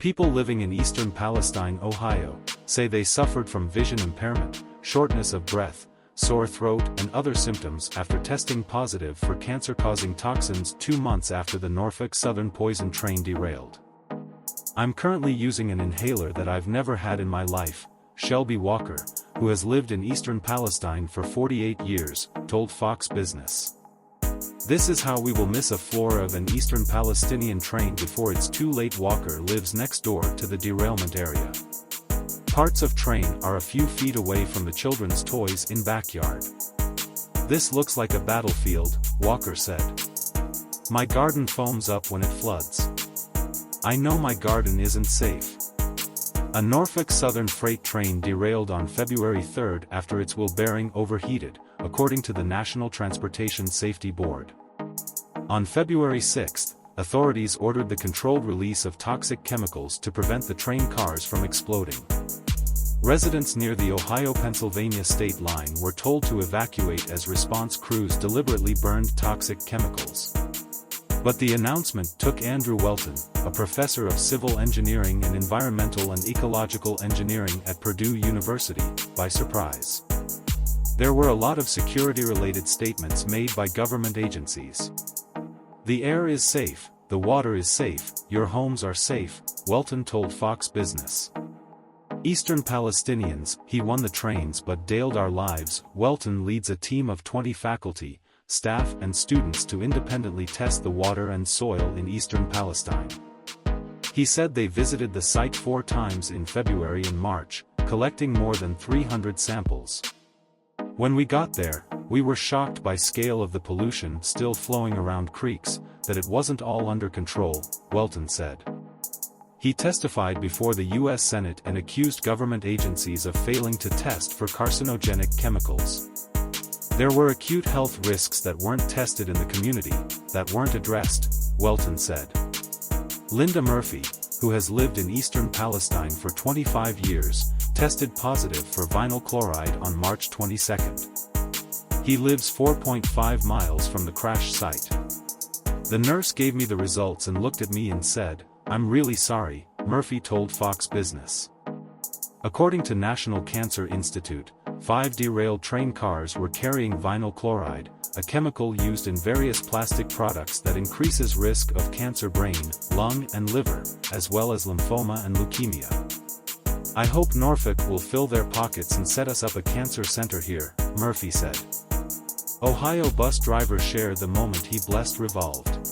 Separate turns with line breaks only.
People living in Eastern Palestine, Ohio, say they suffered from vision impairment, shortness of breath, sore throat and other symptoms after testing positive for cancer-causing toxins 2 months after the Norfolk Southern poison train derailed. "I'm currently using an inhaler that I've never had in my life," Shelby Walker, who has lived in Eastern Palestine for 48 years, told Fox Business. "This is how we will miss a floor of an Eastern Palestinian train before it's too late." Walker lives next door to the derailment area. Parts of train are a few feet away from the children's toys in backyard. "This looks like a battlefield," Walker said. "My garden foams up when it floods. I know my garden isn't safe." A Norfolk Southern freight train derailed on February 3 after its wheel bearing overheated, according to the National Transportation Safety Board. On February 6, authorities ordered the controlled release of toxic chemicals to prevent the train cars from exploding. Residents near the Ohio-Pennsylvania state line were told to evacuate as response crews deliberately burned toxic chemicals. But the announcement took Andrew Whelton, a professor of civil engineering and environmental and ecological engineering at Purdue University, by surprise. There were a lot of security-related statements made by government agencies. "The air is safe, the water is safe, your homes are safe," Whelton told Fox Business. "Eastern Palestinians, he won the trains but derailed our lives." Whelton leads a team of 20 faculty, staff and students to independently test the water and soil in Eastern Palestine. He said they visited the site 4 times in February and March, collecting more than 300 samples. "When we got there, we were shocked by scale of the pollution still flowing around creeks, that it wasn't all under control," Whelton said. He testified before the U.S. Senate and accused government agencies of failing to test for carcinogenic chemicals. "There were acute health risks that weren't tested in the community, that weren't addressed," Whelton said. Linda Murphy, who has lived in Eastern Palestine for 25 years, tested positive for vinyl chloride on March 22. He lives 4.5 miles from the crash site. "The nurse gave me the results and looked at me and said, 'I'm really sorry,'" Murphy told Fox Business. According to National Cancer Institute, 5 derailed train cars were carrying vinyl chloride, a chemical used in various plastic products that increases risk of cancer brain, lung and liver, as well as lymphoma and leukemia. "I hope Norfolk will fill their pockets and set us up a cancer center here," Murphy said. Ohio bus driver shared the moment he blessed REVOLVED.